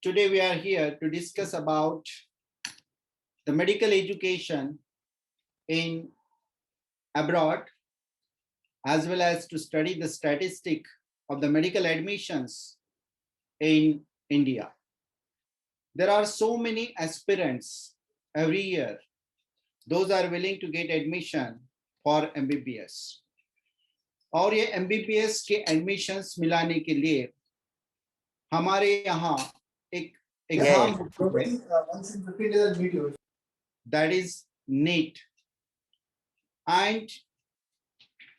Today we are here to discuss about the medical education in abroad, as well as to study the statistic of the medical admissions in India. There are so many aspirants every year. Those are willing to get admission for MBBS. और ये MBBS के admissions मिलाने के लिए हमारे यहाँ एक exam that is NEET, and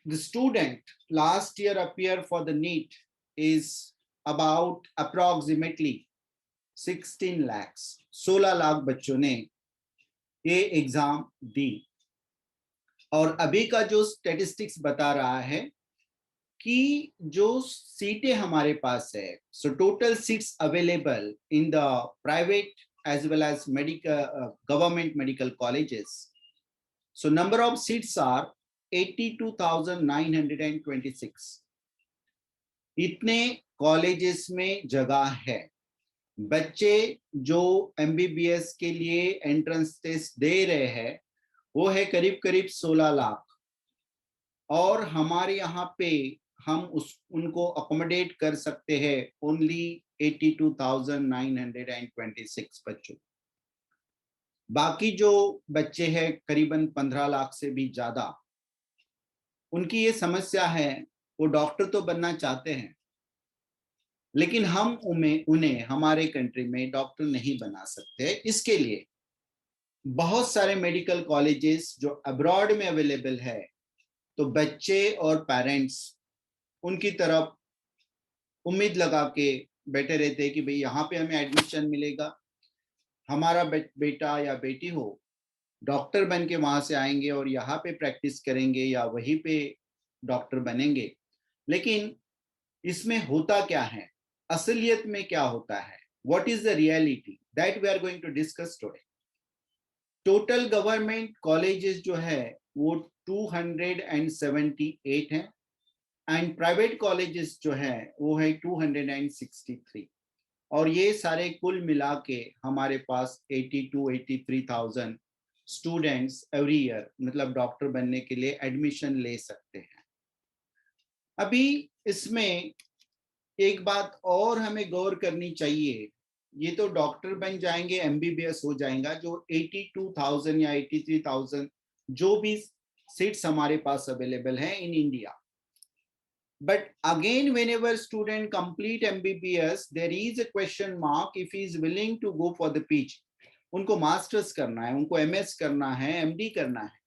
the student last year appear for the NEET is about approximately 16 lakhs. 16 lakh बच्चों ने ये एग्जाम दी और अभी का जो स्टैटिस्टिक्स बता रहा है कि जो सीटें हमारे पास है, so total seats available in the private as well as government medical colleges. So number of seats are 82,926. इतने कॉलेजेस में जगह है. बच्चे जो MBBS के लिए एंट्रेंस टेस्ट दे रहे हैं वो है करीब करीब 16 लाख, और हमारे यहाँ पे हम उनको अकोमोडेट कर सकते हैं ओनली 82,926 बच्चों. बाकी जो बच्चे हैं करीबन 15 लाख से भी ज्यादा, उनकी ये समस्या है, वो डॉक्टर तो बनना चाहते हैं लेकिन हम उन्हें हमारे कंट्री में डॉक्टर नहीं बना सकते. इसके लिए बहुत सारे मेडिकल कॉलेजेस जो अब्रॉड में अवेलेबल है, तो बच्चे और पेरेंट्स उनकी तरफ उम्मीद लगा के बैठे रहते हैं कि भाई यहाँ पे हमें एडमिशन मिलेगा, हमारा बेटा या बेटी हो डॉक्टर बन के वहां से आएंगे और यहाँ पे प्रैक्टिस करेंगे या वहीं पे डॉक्टर बनेंगे. लेकिन इसमें होता क्या है, असलियत में क्या होता है, what is the reality, that we are going to discuss today. Total government colleges जो है वो 278 हैं एंड प्राइवेट कॉलेजेस जो है वो है 263, और ये सारे कुल मिला के हमारे पास 83,000 स्टूडेंट्स एवरी ईयर मतलब डॉक्टर बनने के लिए एडमिशन ले सकते हैं. अभी इसमें एक बात और हमें गौर करनी चाहिए, ये तो डॉक्टर बन जाएंगे, MBBS हो जाएगा, जो 82,000 या 83,000 जो भी सीट्स हमारे पास अवेलेबल हैं in India. But again, whenever student complete MBBS, there is a question mark if he is willing to go for the PG. उनको मास्टर्स करना है, उनको MS करना है, MD करना है,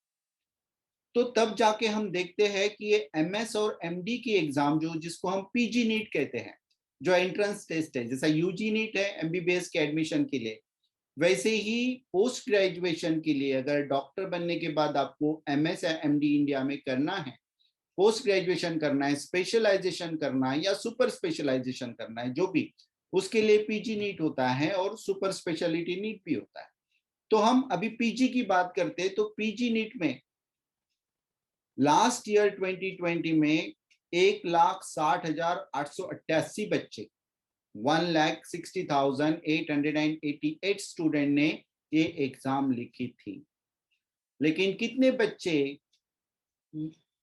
तो तब जाके हम देखते हैं कि ये MS और MD की एग्जाम जो जिसको हम PG नीट कहते हैं, जो एंट्रेंस टेस्ट है, जैसा UG नीट है MBBS के एडमिशन के लिए, वैसे ही पोस्ट ग्रेजुएशन के लिए अगर डॉक्टर बनने के बाद आपको MS या MD इंडिया में करना है, पोस्ट ग्रेजुएशन करना है, स्पेशलाइजेशन करना है या सुपर स्पेशलाइजेशन करना है, जो भी, उसके लिए PG नीट होता है और सुपर स्पेशलिटी नीट भी होता है. तो हम अभी PG की बात करते हैं, तो PG नीट में लास्ट ईयर 2020 में 1,60,888 बच्चे, 1,60,888 स्टूडेंट ने ये एग्जाम लिखी थी. लेकिन कितने बच्चे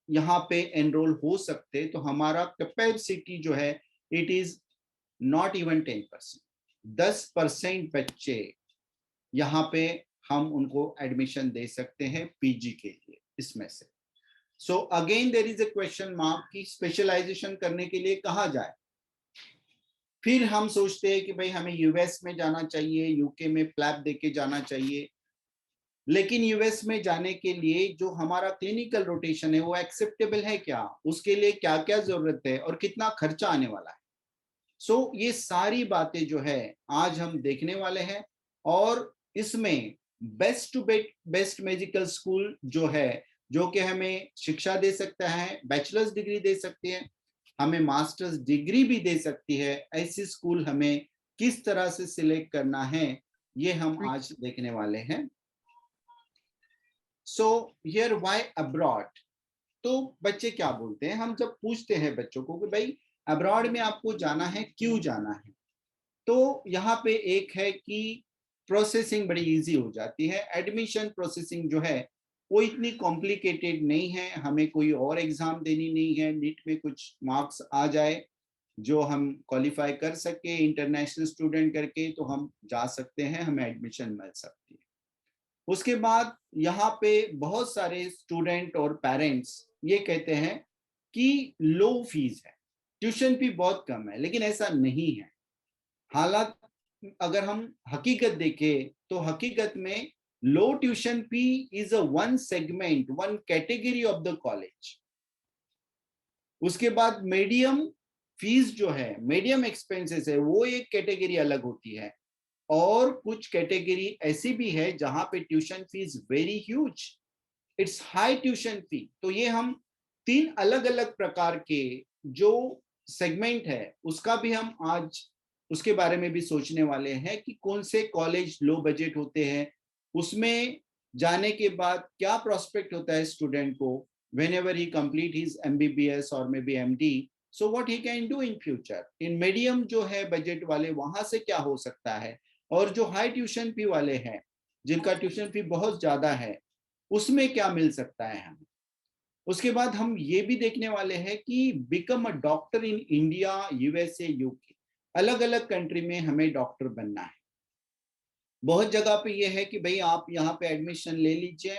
यहाँ पे एनरोल हो सकते, तो हमारा कैपेसिटी जो है इट इज नॉट इवन 10%. 10% बच्चे यहाँ पे हम उनको एडमिशन दे सकते हैं PG के लिए इसमें से. So again there is a question mark कि स्पेशलाइजेशन करने के लिए कहाँ जाए. फिर हम सोचते हैं कि भाई हमें US में जाना चाहिए, UK में फ्लैप देके जाना चाहिए. लेकिन US में जाने के लिए जो हमारा क्लिनिकल रोटेशन है वो एक्सेप्टेबल है क्या, उसके लिए क्या क्या जरूरत है और कितना खर्चा आने वाला है. सो ये सारी बातें जो है आज हम देखने वाले हैं, और इसमें best to best medical school जो है, जो कि हमें शिक्षा दे सकता है, बैचलर्स डिग्री दे सकती है, हमें मास्टर्स डिग्री भी दे सकती है, ऐसी स्कूल हमें किस तरह से सिलेक्ट करना है ये हम आज देखने वाले हैं. So here why abroad. तो बच्चे क्या बोलते हैं, हम जब पूछते हैं बच्चों को कि भाई अब्रॉड में आपको जाना है, क्यों जाना है, तो यहाँ पे एक है कि प्रोसेसिंग बड़ी इजी हो जाती है। एडमिशन प्रोसेसिंग जो है वो इतनी कॉम्प्लिकेटेड नहीं है, हमें कोई और एग्जाम देनी नहीं है, नीट में कुछ मार्क्स आ जाए जो हम क्वालिफाई कर सके इंटरनेशनल स्टूडेंट करके, तो हम जा सकते हैं, हमें एडमिशन मिल सकती है। उसके बाद यहाँ पे बहुत सारे स्टूडेंट और पेरेंट्स ये कहते हैं कि लो फीस है, ट्यूशन फी बहुत कम है, लेकिन ऐसा नहीं है। हालांकि अगर हम हकीकत देखें तो हकीकत में लो tuition fee is a one segment, one category of the college. उसके बाद मीडियम फीस जो है, मीडियम एक्सपेंसेस है, वो एक कैटेगरी अलग होती है। और कुछ कैटेगरी ऐसी भी है जहां पे tuition fees very huge, it's high tuition fee. तो ये हम तीन अलग अलग प्रकार के जो सेगमेंट है उसका भी हम आज उसके बारे में भी सोचने वाले हैं कि कौन से कॉलेज लो बजट होते हैं, उसमें जाने के बाद क्या प्रोस्पेक्ट होता है स्टूडेंट को whenever he complete his MBBS or maybe MD, so what he can do in future। In medium जो है बजट वाले वहां से क्या हो सकता है, और जो हाई ट्यूशन फी वाले हैं जिनका ट्यूशन फी बहुत ज्यादा है उसमें क्या मिल सकता है हमें। उसके बाद हम ये भी देखने वाले हैं कि become a doctor in India, USA, UK, अलग अलग कंट्री में हमें डॉक्टर बनना है। बहुत जगह पे ये है कि भाई आप यहाँ पे एडमिशन ले लीजिए,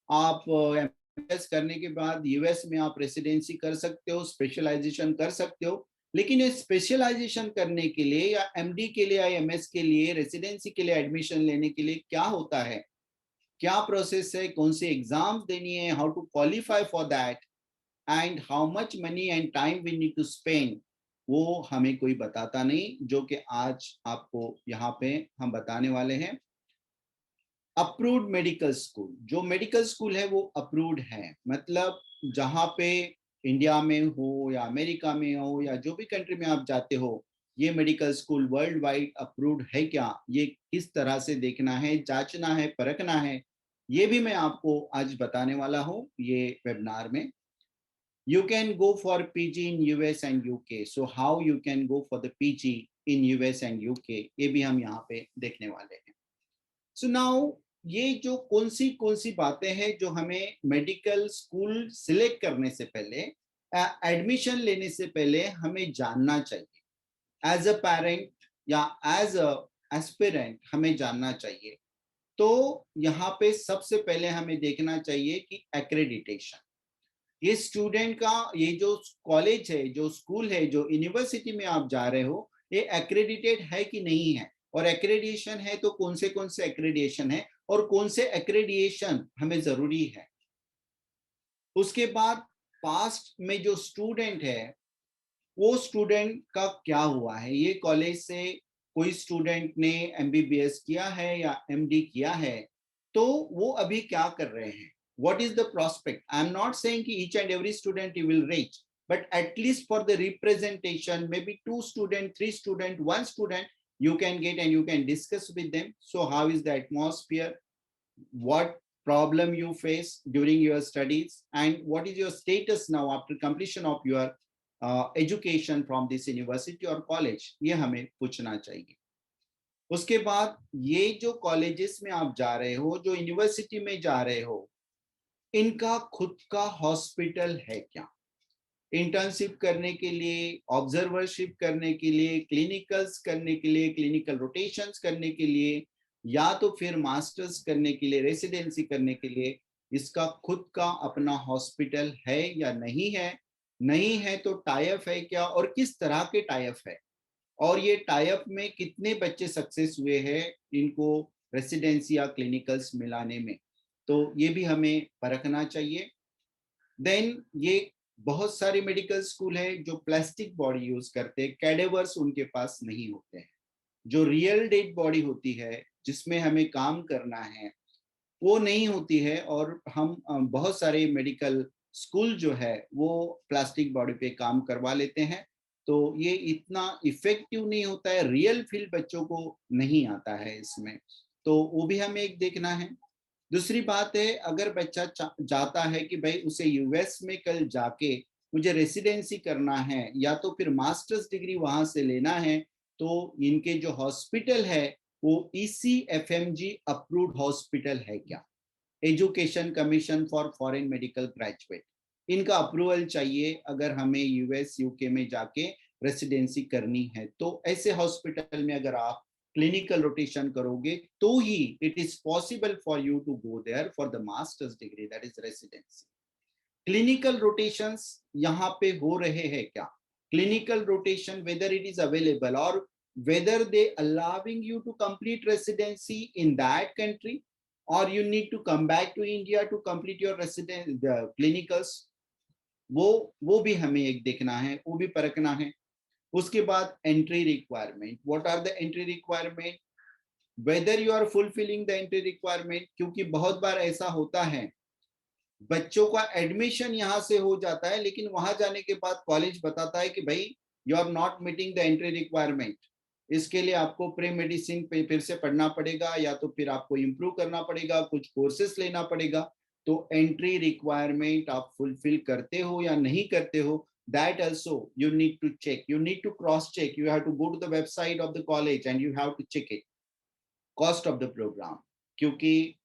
आप एमबीबीएस करने के बाद यूएस में आप रेसिडेंसी कर सकते हो, स्पेशलाइजेशन कर सकते हो। लेकिन ये स्पेशलाइजेशन करने के लिए या एमडी के लिए या एमएस के लिए रेसिडेंसी के लिए एडमिशन लेने के लिए क्या होता है, क्या प्रोसेस है, कौन सी एग्जाम्स देनी है, how to qualify for that, and how much money and time we need to spend, वो हमें कोई बताता नहीं, जो कि आज आपको यहाँ पे हम बताने वाले हैं। अप्रूव्ड मेडिकल स्कूल, जो मेडिकल स्कूल है वो अप्रूव्ड है, मतलब जहाँ पे इंडिया में हो या अमेरिका में हो या जो भी कंट्री में आप जाते हो, ये medical school world wide approved है क्या, ये किस तरह से देखना है, जांचना है, परखना है, ये भी मैं आपको आज बताने वाला हूँ ये वेबिनार में। You can go for PG in US and UK, so how you can go for the PG in US and UK, ये भी हम यहाँ पे देखने वाले हैं। So now ये जो कौन सी बातें हैं जो हमें मेडिकल स्कूल सिलेक्ट करने से पहले, एडमिशन लेने से पहले हमें जानना चाहिए, एज अ पेरेंट या एज अ एस्पिरेंट हमें जानना चाहिए। तो यहाँ पे सबसे पहले हमें देखना चाहिए कि एक्रेडिटेशन, ये स्टूडेंट का, ये जो कॉलेज है, जो स्कूल है, जो यूनिवर्सिटी में आप जा रहे हो, ये एक्रेडिटेड है कि नहीं है, और एक्रेडिटेशन है तो कौन से एक्रेडिटेशन है और कौन से एक्रेडिटेशन हमें जरूरी है। उसके बाद पास्ट में जो स्टूडेंट है वो स्टूडेंट का क्या हुआ है, ये कॉलेज से कोई स्टूडेंट ने एमबीबीएस किया है या एमडी किया है, तो वो अभी क्या कर रहे हैं, what is the prospect। I am not saying कि each and every student you will reach, but at least for the representation, maybe 2 student, 3 student, 1 student you can get and you can discuss with them, so how is the atmosphere, what problem you face during your studies, and what is your status now after completion of your education from this university or college, ये हमें पूछना चाहिए। उसके बाद ये जो colleges में आप जा रहे हो, जो यूनिवर्सिटी में जा रहे हो, इनका खुद का हॉस्पिटल है क्या, इंटर्नशिप करने के लिए, ऑब्जर्वरशिप करने के लिए, क्लिनिकल्स करने के लिए, क्लिनिकल रोटेशंस करने के लिए, या तो फिर मास्टर्स करने के लिए, रेसिडेंसी करने के लिए, इसका खुद का अपना हॉस्पिटल है या नहीं है, नहीं है तो टाइप है क्या और किस तरह के टाइप है, और ये टाइप में कितने बच्चे सक्सेस हुए हैं इनको रेसिडेंसी या क्लिनिकल्स मिलाने में, तो ये भी हमें परखना चाहिए। देन ये बहुत सारे मेडिकल स्कूल है जो प्लास्टिक बॉडी यूज करते हैं, कैडेवर्स उनके पास नहीं होते हैं, जो रियल डेड बॉडी होती है जिसमें हमें काम करना है वो नहीं होती है, और हम बहुत सारे मेडिकल स्कूल जो है वो प्लास्टिक बॉडी पे काम करवा लेते हैं, तो ये इतना इफेक्टिव नहीं होता है, रियल फील बच्चों को नहीं आता है इसमें, तो वो भी हमें एक देखना है। दूसरी बात है, अगर बच्चा चाहता है कि भाई उसे यूएस में कल जाके मुझे रेसिडेंसी करना है या तो फिर मास्टर्स डिग्री वहां से लेना है, तो इनके जो हॉस्पिटल है वो ECFMG अप्रूव्ड हॉस्पिटल है क्या, education commission for foreign medical graduate, इनका अप्रूवल चाहिए अगर हमें US UK में जाके रेसिडेंसी करनी है। तो ऐसे हॉस्पिटल में अगर आप क्लिनिकल रोटेशन करोगे तो ही it is possible for you to go there for the masters degree, that is residency. Clinical rotations यहाँ पे हो रहे हैं क्या, clinical rotation whether it is available और whether they allowing you to complete residency in that country or you need to come back to India to complete your residence the clinicals, वो भी हमें एक देखना है, वो भी परखना है। उसके बाद entry requirement, what are the entry requirement, whether you are fulfilling the entry requirement, क्योंकि बहुत बार ऐसा होता है बच्चों का एडमिशन यहाँ से हो जाता है लेकिन वहां जाने के बाद कॉलेज बताता है कि भाई you are not meeting the entry requirement, इसके लिए आपको प्री मेडिसिन पे फिर से पढ़ना पड़ेगा या तो फिर आपको इम्प्रूव करना पड़ेगा, कुछ कोर्सेस लेना पड़ेगा। तो एंट्री रिक्वायरमेंट आप फुलफिल करते हो या नहीं करते हो, that also you need to check, you need to cross check, you have to go to the website of the college and you have to check it, cost of the program, क्योंकि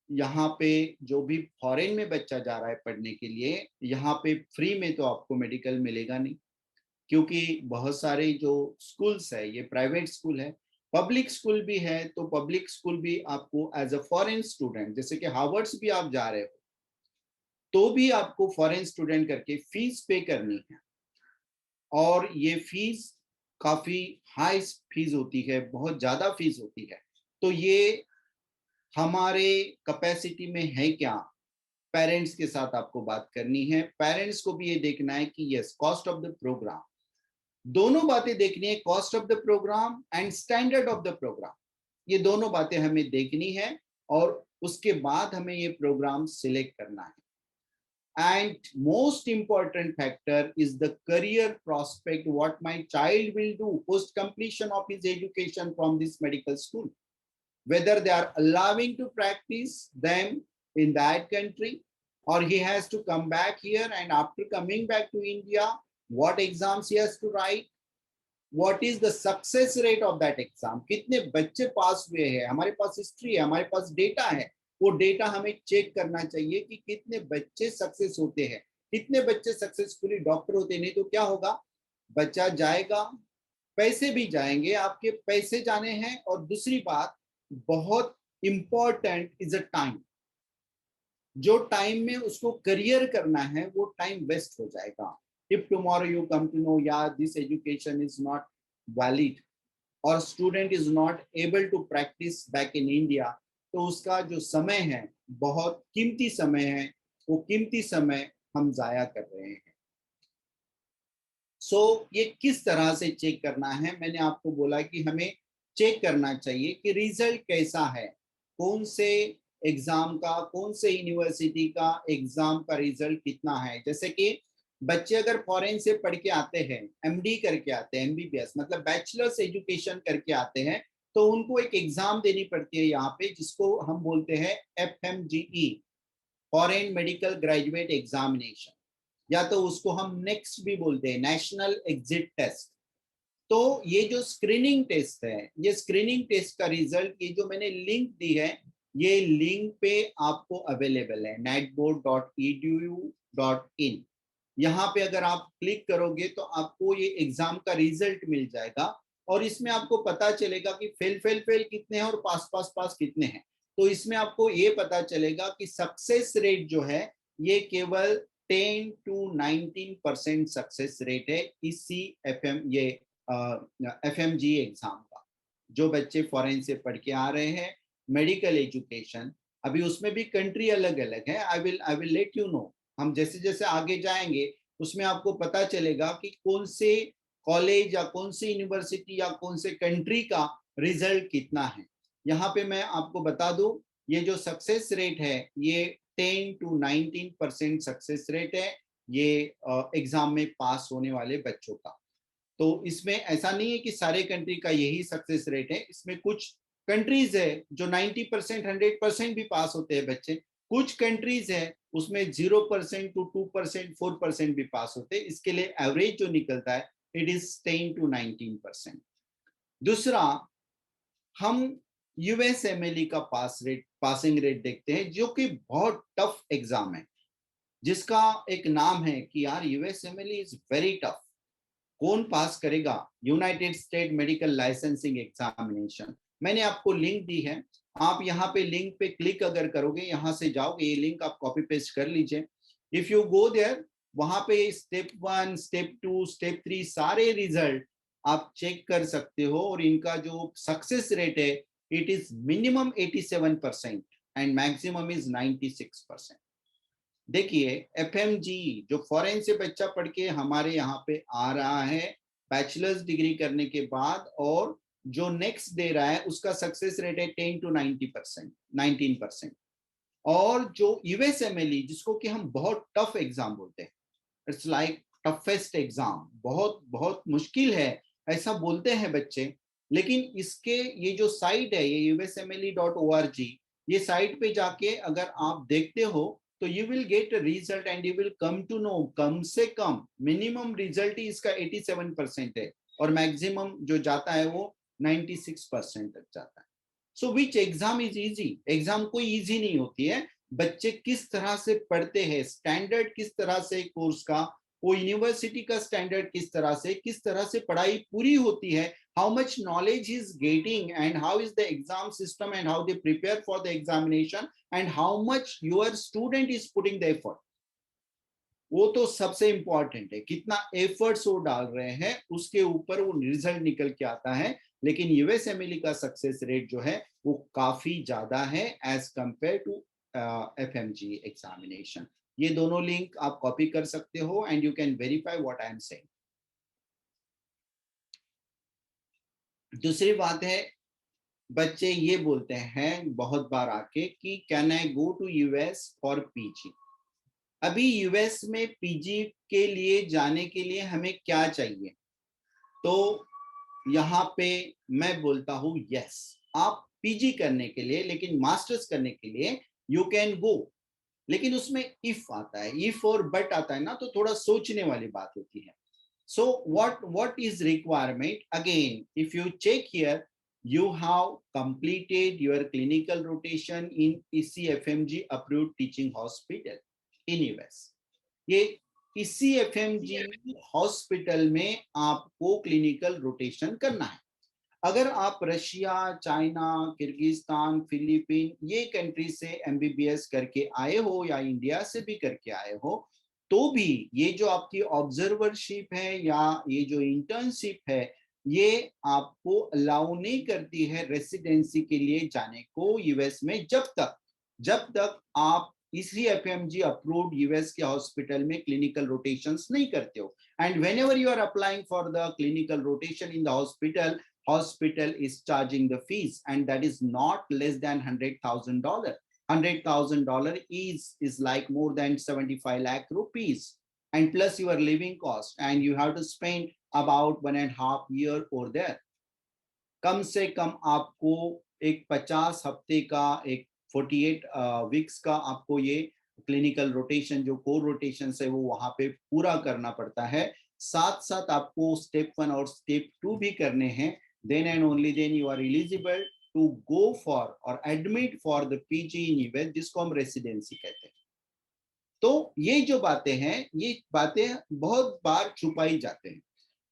यहाँ पे जो भी foreign में बच्चा जा रहा है पढ़ने के लिए, यहाँ पे फ्री में तो आपको मेडिकल मिलेगा नहीं, क्योंकि बहुत सारे जो स्कूल्स है ये प्राइवेट स्कूल है, पब्लिक स्कूल भी है, तो पब्लिक स्कूल भी आपको एज अ फॉरेन स्टूडेंट, जैसे कि हार्वर्ड्स भी आप जा रहे हो तो भी आपको फॉरेन स्टूडेंट करके फीस पे करनी है, और ये फीस काफी हाई फीस होती है, बहुत ज्यादा फीस होती है। तो ये हमारे कैपेसिटी में है क्या, पेरेंट्स के साथ आपको बात करनी है, पेरेंट्स को भी ये देखना है कि yes cost of the program, दोनों बातें देखनी है, cost of the program and standard of the program, ये दोनों बातें हमें देखनी है और उसके बाद हमें ये प्रोग्राम सिलेक्ट करना है। And most important factor is the career prospect, what my child will do post completion of his education from this medical school, whether they are allowing to practice them in that country or he has to come back here, and after coming back to India what exams he has to write, what is the success rate of that exam, कितने बच्चे पास हुए हैं, हमारे पास history है, हमारे पास data है, वो data हमें चेक करना चाहिए कि कितने बच्चे सक्सेस होते हैं, कितने बच्चे सक्सेसफुली डॉक्टर होते हैं। नहीं तो क्या होगा, बच्चा जाएगा, पैसे भी जाएंगे, आपके पैसे जाने हैं, और दूसरी बात बहुत इंपॉर्टेंट इज अ टाइम, जो टाइम में उसको करियर करना है वो टाइम वेस्ट हो जाएगा। If tomorrow you come to know, yeah, this education is not valid or student is not able to practice back in India, तो उसका जो समय है बहुत कीमती समय है, वो कीमती समय हम जाया कर रहे हैं। ये किस तरह से चेक करना है, मैंने आपको बोला कि हमें चेक करना चाहिए कि रिजल्ट कैसा है, कौन से एग्जाम का, कौन से यूनिवर्सिटी का एग्जाम का रिजल्ट कितना है। जैसे कि बच्चे अगर फॉरेन से पढ़ के आते हैं, MD करके आते हैं, MBBS मतलब बैचलर्स एजुकेशन करके आते हैं, तो उनको एक एग्जाम देनी पड़ती है यहाँ पे, जिसको हम बोलते हैं FMGE, foreign medical graduate examination, या तो उसको हम नेक्स्ट भी बोलते हैं, नेशनल एग्जिट टेस्ट। तो ये जो स्क्रीनिंग टेस्ट है, ये स्क्रीनिंग टेस्ट का रिजल्ट, ये जो मैंने लिंक दी है, ये लिंक पे आपको अवेलेबल है netboard.edu.in, यहाँ पे अगर आप क्लिक करोगे तो आपको ये एग्जाम का रिजल्ट मिल जाएगा, और इसमें आपको पता चलेगा कि फेल कितने हैं और पास कितने हैं। तो इसमें आपको ये पता चलेगा कि सक्सेस रेट जो है ये केवल 10 to 19% सक्सेस रेट है इसी FMG एग्जाम का। जो बच्चे फॉरेन से पढ़ के आ रहे हैं मेडिकल एजुकेशन, अभी उसमें भी कंट्री अलग अलग है, I will let you know, हम जैसे जैसे आगे जाएंगे उसमें आपको पता चलेगा कि कौन से कॉलेज या कौन सी यूनिवर्सिटी या कौन से कंट्री का रिजल्ट कितना है। यहाँ पे मैं आपको बता दूं, ये जो सक्सेस रेट है ये 10 to 19% सक्सेस रेट है ये एग्जाम में पास होने वाले बच्चों का। तो इसमें ऐसा नहीं है कि सारे कंट्री का यही सक्सेस रेट है, इसमें कुछ कंट्रीज है जो 90% 100% भी पास होते हैं बच्चे, कुछ कंट्रीज है उसमें 0% to 2% 4% भी पास होते हैं, इसके लिए एवरेज जो निकलता है इट इज 10 to 19%। दूसरा, हम यूएसएमएलई का पासिंग रेट देखते हैं, जो कि बहुत टफ एग्जाम है, जिसका एक नाम है कि यार यूएसएमएलई इज वेरी टफ, कौन पास करेगा? United state medical licensing examination. मैंने आपको लिंक दी है, आप यहाँ पे लिंक पे क्लिक अगर करोगे, यहाँ से जाओगे, ये लिंक आप कॉपी पेस्ट कर लीजिए। इफ यू गो देयर, वहां पे स्टेप 1, स्टेप 2, स्टेप 3 सारे रिजल्ट आप चेक कर सकते हो, और इनका जो सक्सेस रेट है, it is minimum 87% and maximum is 96%। देखिए, एफएमजी जो फॉरेन से बच्चा पढ़ के हमारे यहाँ पे आ रहा है बैचलर्स डिग्री करने के बाद, और जो नेक्स्ट दे रहा है, उसका सक्सेस रेट है 10 to 90%, 19%। और जो यूएसएमएलई, जिसको कि हम बहुत टफ एग्जाम बोलते हैं, इट्स लाइक टफेस्ट एग्जाम, बहुत बहुत मुश्किल है, ऐसा बोलते हैं बच्चे। लेकिन इसके ये जो साइट है, ये usmle.org, ये साइट पे जाके अगर आप देखते हो, तो you will get result and you will come to know, कम से कम मिनिमम रिजल्ट ही इसका 87% है, और मैक्सिमम जो जाता है वो 96% तक जाता है। सो विच एग्जाम इज इजी? एग्जाम कोई इजी नहीं होती है, बच्चे किस तरह से पढ़ते हैं, स्टैंडर्ड किस तरह से कोर्स का, वो यूनिवर्सिटी का स्टैंडर्ड किस तरह से पढ़ाई पूरी होती है, how much knowledge is getting, and how is the exam system, and how they prepare for the examination, and how much your student is putting the effort, वो तो सबसे इंपॉर्टेंट है। कितना एफर्ट्स वो डाल रहे हैं, उसके ऊपर वो रिजल्ट निकल के आता है। लेकिन यूएसएमएलई का सक्सेस रेट जो है, वो काफी ज्यादा है as compare to FMG examination. ये दोनों लिंक आप कॉपी कर सकते हो, and you can verify what I am saying. दूसरी बात है, बच्चे ये बोलते हैं बहुत बार आके कि can I go to US for PG? अभी यूएस में पीजी के लिए जाने के लिए हमें क्या चाहिए? तो यहाँ पे मैं बोलता हूँ यस, आप पीजी करने के लिए, लेकिन मास्टर्स करने के लिए यू कैन गो। लेकिन उसमें इफ आता है, इफ और बट आता है ना, तो थोड़ा सोचने वाली बात होती है। सो what is requirement? Again, if you check here, you have completed your clinical rotation in ECFMG approved teaching hospital in US. ये ECFMG हॉस्पिटल में आपको क्लिनिकल रोटेशन करना है। अगर आप रशिया, चाइना, किर्गिस्तान, फिलीपीन, ये कंट्री से एमबीबीएस करके आए हो, या इंडिया से भी करके आए हो, तो भी ये जो आपकी ऑब्जर्वरशिप है या ये जो इंटर्नशिप है, ये आपको अलाउ नहीं करती है रेसिडेंसी के लिए जाने को यूएस में, जब तक आप इसी एफएमजी अप्रूव्ड यूएस के हॉस्पिटल में क्लिनिकल रोटेशंस नहीं करते हो। And whenever you are applying for the clinical rotation in the hospital is charging the fees, and that is not less than $100,000. $100,000 is like more than 75 lakh rupees, and plus your living cost, and you have to spend about 1.5 years over there. कम से कम आपको एक 50 हफ्ते का, एक 48 weeks का आपको ये clinical rotation, जो कोर रोटेशन है, वो वहां पे पूरा करना पड़ता है। साथ साथ आपको स्टेप 1 और स्टेप 2 भी करने हैं। then and only then you are eligible to go for or admit for the PG in US, जिसको हम रेसिडेंसी कहते हैं। तो ये जो बातें हैं, ये बातें बहुत बार छुपाई जाते हैं,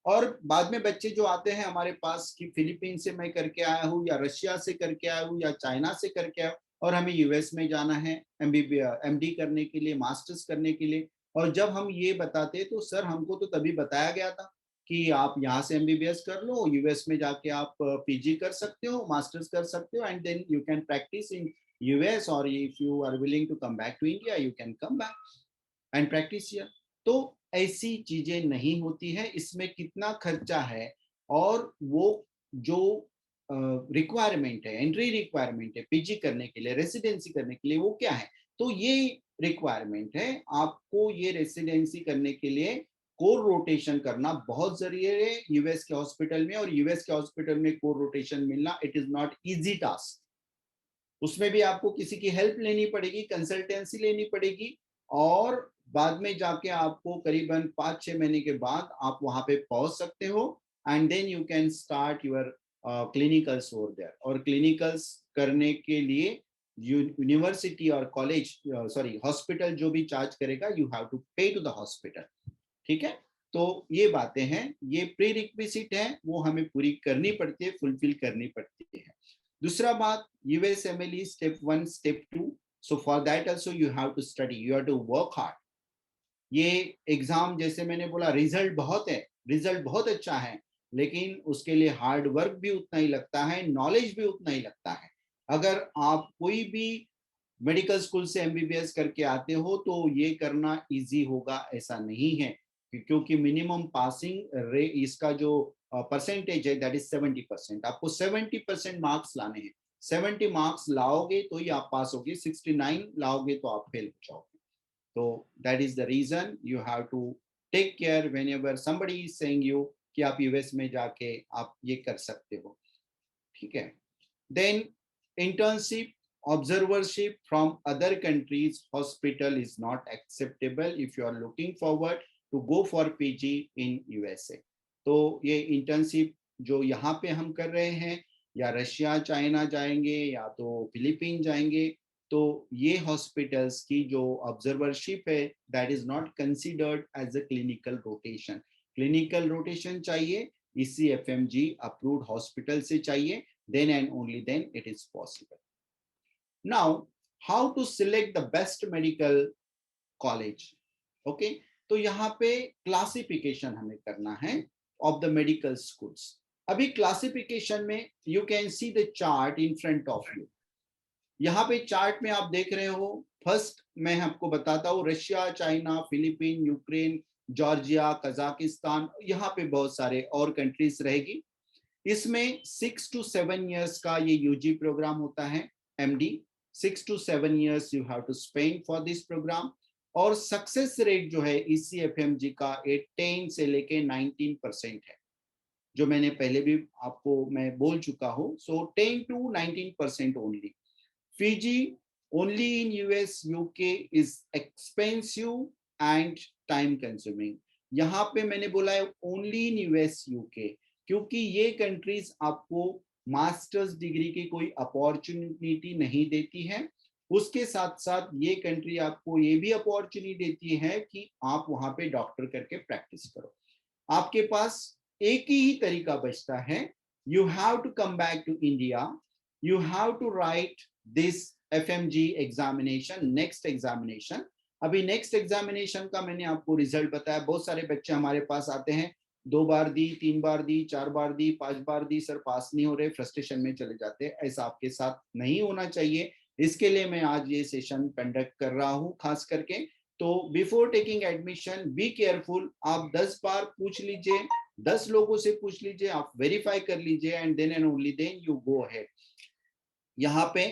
और बाद में बच्चे जो आते हैं हमारे पास कि फिलीपीन से मैं करके आया हूँ, या रशिया से करके आया हूँ, या चाइना से करके आया हूँ, और हमें यूएस में जाना है एमडी करने के लिए, मास्टर्स करने के लिए। और जब हम ये बताते तो सर, हमको तो तभी बताया गया था कि आप यहाँ से एमबीबीएस कर लो, यूएस में जाके आप पीजी कर सकते हो, मास्टर्स कर सकते हो, and then you can practice in US, और if you are willing to come back to India, you can come back and practice here. तो ऐसी चीजें नहीं होती है। इसमें कितना खर्चा है, और वो जो रिक्वायरमेंट है, एंट्री रिक्वायरमेंट है पीजी करने के लिए, रेसिडेंसी करने के लिए, वो क्या है? तो ये रिक्वायरमेंट है, आपको ये रेसिडेंसी करने के लिए कोर रोटेशन करना बहुत जरूरी है यूएस के हॉस्पिटल में। और यूएस के हॉस्पिटल में कोर रोटेशन मिलना, it is not easy task. उसमें भी आपको किसी की हेल्प लेनी पड़ेगी, कंसल्टेंसी लेनी पड़ेगी, और बाद में जाके आपको करीबन 5-6 महीने के बाद आप वहां पे पहुंच सकते हो, and then you can start your clinicals over there, और क्लिनिकल्स करने के लिए यूनिवर्सिटी और कॉलेज सॉरी हॉस्पिटल जो भी चार्ज करेगा, you have to pay to the hospital. ठीक है, तो ये बातें हैं, ये प्री रिक्विजिट है, वो हमें पूरी करनी पड़ती है, फुलफिल करनी पड़ती है। दूसरा बात, USMLE step 1 step 2, so for that also you have to study, you have to work hard. ये एग्जाम जैसे मैंने बोला, रिजल्ट बहुत है, रिजल्ट बहुत अच्छा है, लेकिन उसके लिए हार्ड वर्क भी उतना ही लगता है, नॉलेज भी उतना ही लगता है। अगर आप कोई भी मेडिकल स्कूल से MBBS करके आते हो तो ये करना इजी होगा ऐसा नहीं है, क्योंकि मिनिमम पासिंग रे इसका जो परसेंटेज है दैट इज 70%। आपको 70% मार्क्स लाने हैं, 70 मार्क्स लाओगे तो ही आप पास होगे, 69 लाओगे तो आप फेल हो जाओगे। तो that is the reason you have to take care whenever somebody is saying you कि आप US में जाके आप ये कर सकते हो। ठीक है, then internship, observership from other countries hospital is not acceptable if you are looking forward to go for PG in USA। तो ये इंटर्नशिप जो यहाँ पे हम कर रहे हैं, या रशिया चाइना जाएंगे या तो फिलीपीन जाएंगे, तो ये हॉस्पिटल्स की जो ऑब्जर्वरशिप है that is not considered as a clinical rotation. Clinical rotation चाहिए इसी FMG अप्रूव्ड हॉस्पिटल से चाहिए, then and only then it is possible। Now, how to select the best medical college? Okay, तो यहाँ पे क्लासिफिकेशन हमें करना है of the medical schools। अभी क्लासिफिकेशन में you can see the chart in front of you। यहाँ पे चार्ट में आप देख रहे हो, फर्स्ट मैं आपको बताता हूँ, Russia, China, Philippine, Ukraine, Georgia, Kazakhstan, यहाँ पे बहुत सारे और कंट्रीज रहेगी। इसमें 6 to 7 years का ये UG प्रोग्राम होता है, MD 6 to 7 years you have to spend for this program। और सक्सेस रेट जो है इसी FMG का 10 से लेके 19% है, जो मैंने पहले भी आपको मैं बोल चुका हूँ। सो 10 to 19% only. Fiji only in US UK is expensive and time consuming। यहाँ पे मैंने बोला है only in US UK, क्योंकि ये कंट्रीज आपको मास्टर्स डिग्री की कोई अपॉर्चुनिटी नहीं देती है। उसके साथ साथ ये कंट्री आपको ये भी अपॉर्चुनिटी देती है कि आप वहां पे डॉक्टर करके प्रैक्टिस करो। आपके पास एक ही तरीका बचता है, you have to come back to India, you have to write this FMG examination, next examination. अभी नेक्स्ट एग्जामिनेशन का मैंने आपको रिजल्ट बताया, बहुत सारे बच्चे हमारे पास आते हैं, 2 बार दी, 3 बार दी, 4 बार दी, 5 बार दी, सर पास नहीं हो रहे, फ्रस्ट्रेशन में चले जाते हैं। ऐसा आपके साथ नहीं होना चाहिए, इसके लिए मैं आज ये सेशन कंडक्ट कर रहा हूँ खास करके। तो before taking admission be careful, आप 10 बार पूछ लीजिए, 10 लोगों से पूछ लीजिए, आप वेरीफाई कर लीजिए, and then and only then you go ahead. यहाँ पे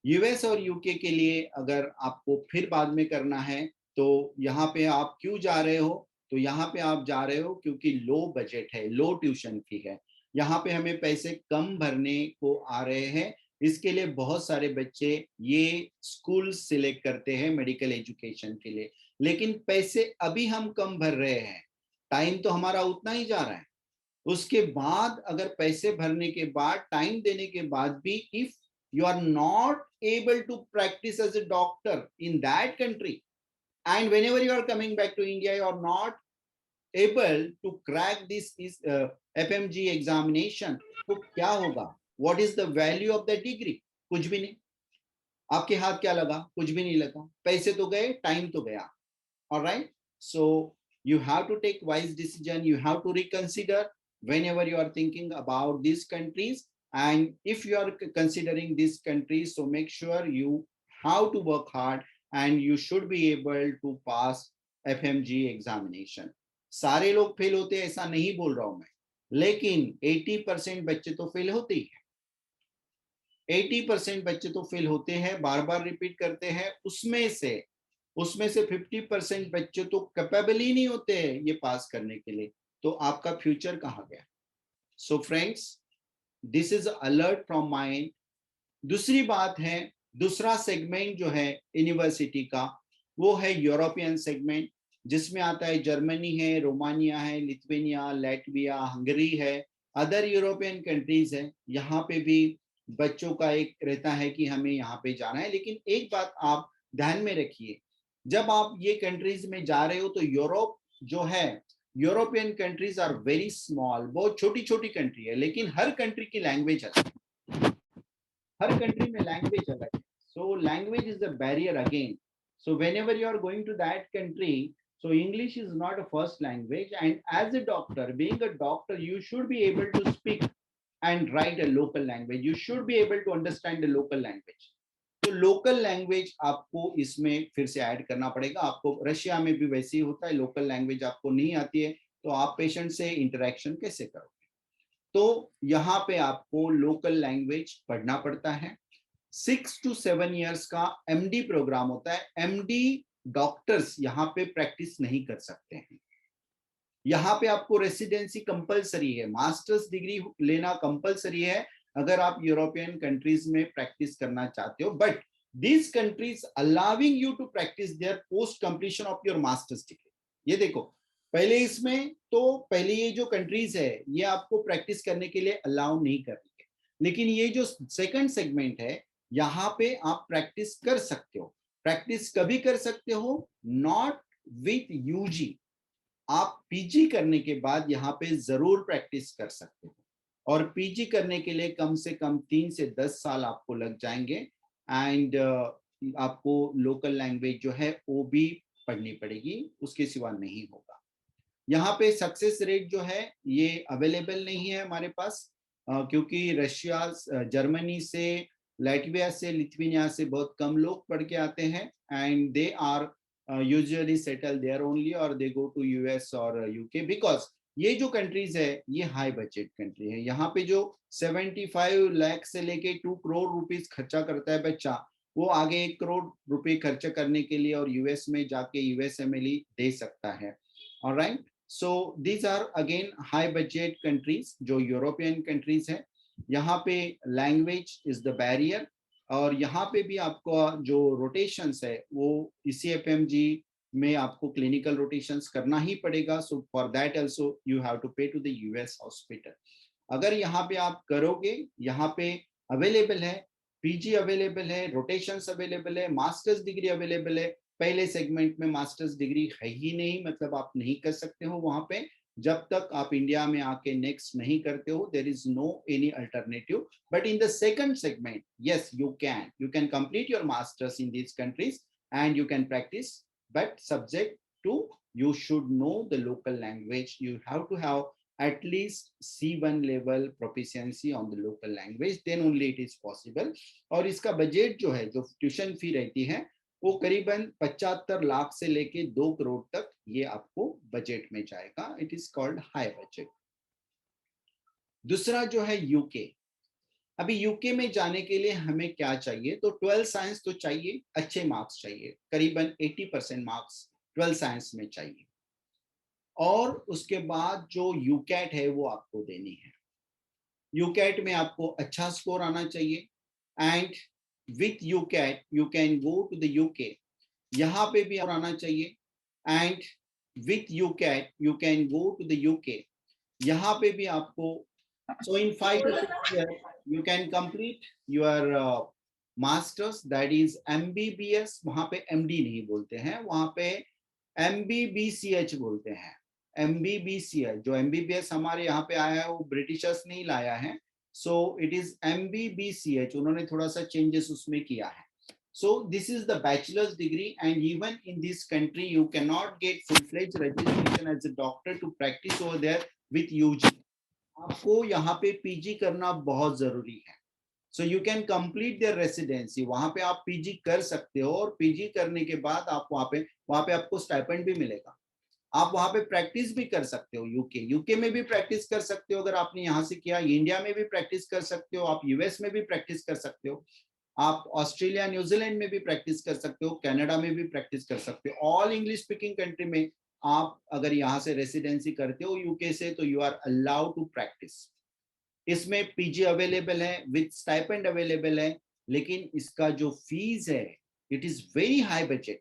US और UK के लिए अगर आपको फिर बाद में करना है, तो यहाँ पे आप क्यों जा रहे हो, तो यहाँ पे आप जा रहे हो क्योंकि लो बजट है, लो ट्यूशन फी है, यहाँ पे हमें पैसे कम भरने को आ रहे हैं। इसके लिए बहुत सारे बच्चे ये स्कूल सिलेक्ट करते हैं मेडिकल एजुकेशन के लिए, लेकिन पैसे अभी हम कम भर रहे हैं, टाइम तो हमारा उतना ही जा रहा है। उसके बाद अगर पैसे भरने के बाद, टाइम देने के बाद भी, if you are not able to practice as a doctor in that country, and whenever you are coming back to India you are not able to crack this FMG examination, तो क्या होगा? What is the value of that degree? कुछ भी नहीं। आपके हाथ क्या लगा? कुछ भी नहीं लगा, पैसे तो गए, टाइम तो गया। Alright, so you have to take wise decision, you have to reconsider whenever you are thinking about these countries। And if you are considering these countries, so make sure you have to work hard and you should be able to pass FMG examination। सारे लोग fail होते हैं ऐसा नहीं बोल रहा हूं मैं, लेकिन 80% बच्चे तो फेल होते ही हैं, 80% बच्चे तो फेल होते हैं, बार बार रिपीट करते हैं। उसमें से 50% बच्चे तो कैपेबल ही नहीं होते हैं ये पास करने के लिए, तो आपका फ्यूचर कहाँ गया? So friends, this is alert from my and. दूसरी बात है, दूसरा सेगमेंट जो है यूनिवर्सिटी का, वो है यूरोपियन सेगमेंट, जिसमें आता है जर्मनी है, रोमानिया है, लिथुआनिया, लैटविया, हंगरी है, अदर यूरोपियन कंट्रीज है, यहाँ पे भी बच्चों का एक रहता है कि हमें यहाँ पे जाना है। लेकिन एक बात आप ध्यान में रखिए, जब आप ये कंट्रीज में जा रहे हो तो यूरोप जो है, European countries are very small, बहुत छोटी छोटी कंट्री है, लेकिन हर कंट्री की लैंग्वेज अलग है, हर कंट्री में लैंग्वेज अलग है। So language is the barrier again. So whenever you are going to that country, so English is not a first language, and as a doctor, being a doctor, you should be able to speak and write a local language. You should be able to understand the local language. तो local language आपको इसमें फिर से add करना पड़ेगा। आपको Russia में भी वैसे ही होता है, लोकल लैंग्वेज आपको नहीं आती है तो आप पेशेंट से इंटरेक्शन कैसे करोगे? तो यहाँ पे आपको लोकल लैंग्वेज पढ़ना पड़ता है। 6 to 7 years का एमडी प्रोग्राम होता है। एमडी डॉक्टर्स यहाँ पे प्रैक्टिस नहीं कर सकते हैं। यहाँ पे आपको रेसिडेंसी कंपलसरी है, मास्टर्स डिग्री लेना कंपलसरी है अगर आप यूरोपियन कंट्रीज में प्रैक्टिस करना चाहते हो। But these countries allowing you to practice there post completion of your masters degree. ये देखो, पहले इसमें तो पहले ये जो कंट्रीज है ये आपको प्रैक्टिस करने के लिए अलाउ नहीं कर रही है, लेकिन ये जो सेकंड सेगमेंट है यहाँ पे आप प्रैक्टिस कर सकते हो। प्रैक्टिस कभी कर सकते हो? नॉट विथ यूजी, आप पीजी करने के बाद यहाँ पे जरूर प्रैक्टिस कर सकते हो। और पीजी करने के लिए कम से कम 3 से 10 साल आपको लग जाएंगे। एंड आपको लोकल लैंग्वेज जो है वो भी पढ़नी पड़ेगी, उसके सिवा नहीं होगा। यहाँ पे सक्सेस रेट जो है ये अवेलेबल नहीं है हमारे पास, क्योंकि रशिया, जर्मनी से, लैटविया से, लिथुआनिया से बहुत कम लोग पढ़ के आते हैं, and they are usually settle there only, or they go to US और UK, because ये जो कंट्रीज है ये हाई बजट कंट्री है। यहाँ पे जो 75 लाख से लेके 2 करोड़ रुपीस खर्चा करता है बच्चा, वो आगे 1 करोड़ रुपए खर्चा करने के लिए और यूएस में जाके यूएसएमएलई दे सकता है। Alright, so these are again high budget countries जो यूरोपियन कंट्रीज है। यहाँ पे लैंग्वेज इज द बैरियर, और यहाँ पे भी आपको जो रोटेशंस है वो ECFMG में आपको क्लिनिकल रोटेशंस करना ही पड़ेगा। So for that also you have to pay to the US hospital. अगर यहाँ पे आप करोगे, यहाँ पे अवेलेबल है, पीजी अवेलेबल है, रोटेशंस अवेलेबल है, मास्टर्स डिग्री अवेलेबल है। पहले सेगमेंट में मास्टर्स डिग्री है ही नहीं, मतलब आप नहीं कर सकते हो वहां पे जब तक आप इंडिया में आके नेक्स्ट नहीं करते हो। There is no any alternative. But in the second segment, yes, you can complete your masters in these countries and you can practice, but subject to you should know the local language. You have to have at least C1 level proficiency on the local language, then only it is possible. और इसका budget जो है, जो tuition fee रहती है, वो करीबन 75 लाख से लेके 2 करोड़ तक ये आपको बजट में जाएगा। It is called high budget. दूसरा जो है यूके। अभी यूके में जाने के लिए हमें क्या चाहिए? तो 12 साइंस तो चाहिए, अच्छे मार्क्स चाहिए, करीबन 80% मार्क्स 12 साइंस में चाहिए। और उसके बाद जो यूकैट है वो आपको देनी है। यूकैट में आपको अच्छा स्कोर आना चाहिए, and with UCAT you can go to the UK. यहाँ पे भी आना चाहिए, and with UCAT you can go to the UK. यहाँ पे भी आपको, so in 5 to 6 years you can complete your masters, that is MBBS। वहां पे MD नहीं बोलते हैं, वहां पे MBBCH बोलते हैं। MBBCH, जो MBBS हमारे यहाँ पे आया है वो ब्रिटिशर्स नहीं लाया है, सो इट इज MBBCH, उन्होंने थोड़ा सा चेंजेस उसमें किया है। So this is the bachelor's degree, and even in this country you cannot get full-fledged registration as a doctor to practice over there with UG। आपको यहाँ पे पीजी करना बहुत जरूरी है। So you can complete their residency, वहां पे आप पीजी कर सकते हो, और पीजी करने के बाद आप वहां पे आपको स्टाइपेंड भी मिलेगा। आप वहां पे प्रैक्टिस भी कर सकते हो। यूके में भी प्रैक्टिस कर सकते हो अगर आपने यहाँ से किया, इंडिया में भी प्रैक्टिस कर सकते हो, आप यूएस में भी प्रैक्टिस कर सकते हो, आप ऑस्ट्रेलिया, न्यूजीलैंड में भी प्रैक्टिस कर सकते हो, कनाडा में भी प्रैक्टिस कर सकते हो। ऑल इंग्लिश स्पीकिंग कंट्री में आप अगर यहाँ से रेसिडेंसी करते हो यूके से, तो you are allowed to practice. इसमें पीजी अवेलेबल है, विद स्टाइपेंड अवेलेबल है, लेकिन इसका जो फीस है it is very high budget.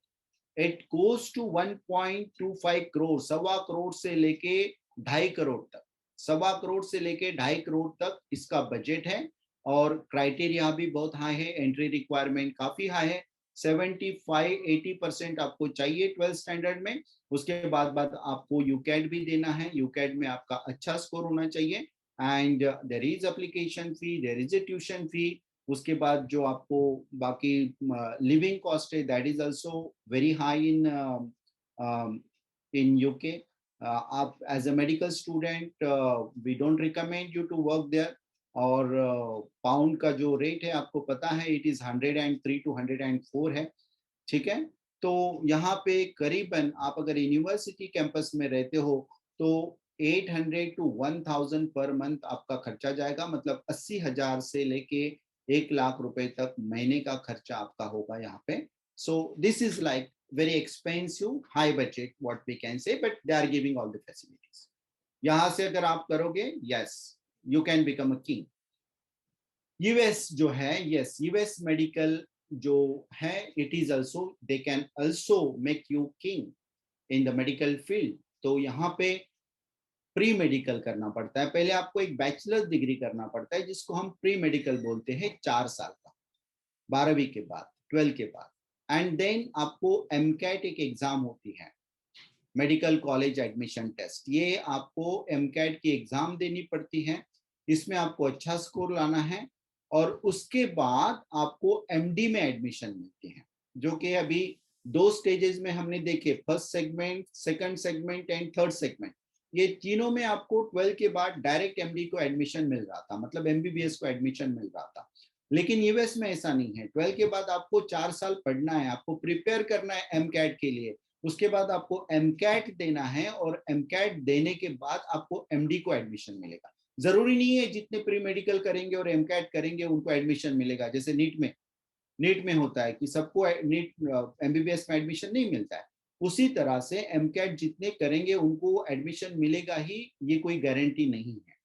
It goes to 1.25 crore, 1.25 crore से लेके 2.5 करोड़ तक। 1.25 करोड़ से लेके 2.5 करोड़ तक इसका बजट है और क्राइटेरिया भी बहुत हाई है, एंट्री रिक्वायरमेंट काफी हाई है। 75-80% आपको चाहिए 12th स्टैंडर्ड में। उसके बाद आपको यूकैट भी देना है, यूकैट में आपका अच्छा स्कोर होना चाहिए। And there is application fee, there is a tuition fee. उसके बाद जो आपको बाकी लिविंग कॉस्ट है that is also very high in UK. आप as a medical student we don't recommend you to work there. और पाउंड का जो रेट है आपको पता है, इट इज 103 to 104 है, ठीक है। तो यहाँ पे करीबन आप अगर यूनिवर्सिटी कैंपस में रहते हो तो 800 to 1000 पर मंथ आपका खर्चा जाएगा, मतलब 80,000 से लेके 1 लाख रुपए तक महीने का खर्चा आपका होगा यहाँ पे। So this is like very expensive, high budget, what we can say, but they are giving all the facilities. यहाँ से अगर आप करोगे, yes, you can become a king. US जो है, yes, यूएस मेडिकल जो है, it is also, they can also make you king in the medical field. तो यहाँ पे प्री मेडिकल करना पड़ता है, पहले आपको एक बैचलर डिग्री करना पड़ता है जिसको हम प्री मेडिकल बोलते हैं, 4 साल का, 12वीं के बाद, 12 के बाद। एंड देन आपको एमकैट एक एग्जाम होती है, मेडिकल कॉलेज एडमिशन टेस्ट। ये आपको एमकैट की एग्जाम देनी पड़ती है, इसमें आपको अच्छा स्कोर लाना है और उसके बाद आपको एमडी में एडमिशन मिलती है, जो कि अभी 2 स्टेजेस में हमने देखे, first segment, second segment and third segment. ये तीनों में आपको 12 के बाद डायरेक्ट एमडी को एडमिशन मिल रहा था, मतलब एमबीबीएस को एडमिशन मिल रहा था। लेकिन यूएस में ऐसा नहीं है, 12 के बाद आपको 4 साल पढ़ना है, आपको प्रिपेयर करना है एमकैट के लिए, उसके बाद आपको एमकैट देना है और एमकैट देने के बाद आपको एमडी को एडमिशन मिलेगा। जरूरी नहीं है जितने प्री मेडिकल करेंगे और एमकैट करेंगे उनको एडमिशन मिलेगा, जैसे नीट में होता है कि सबको नीट एमबीबीएस में एडमिशन नहीं मिलता है, उसी तरह से एमकैट जितने करेंगे उनको एडमिशन मिलेगा ही, ये कोई गारंटी नहीं है,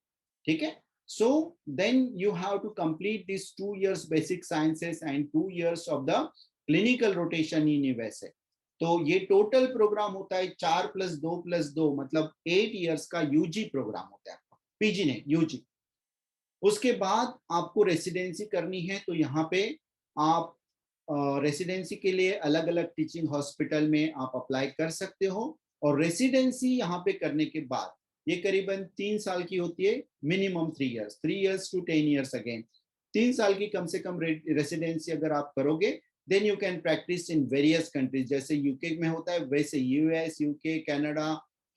ठीक है। So then you have to complete these 2 years basic sciences and 2 years of the clinical rotation in USA. तो ये टोटल प्रोग्राम होता है 4+2+2, मतलब 8 इयर्स का यूजी प्रोग्राम होता है आपका, पीजी ने यूजी। उसके बाद आपको रेसिडेंसी करनी है, तो यहाँ पे आप रेसिडेंसी के लिए अलग अलग टीचिंग हॉस्पिटल में आप अप्लाई कर सकते हो। और रेसिडेंसी यहाँ पे करने के बाद ये करीबन 3 साल की होती है, minimum 3 years to 10 years again. 3 साल की कम से कम रेसिडेंसी अगर आप करोगे, then you can practice in various countries, जैसे यूके में होता है वैसे US, UK, Canada,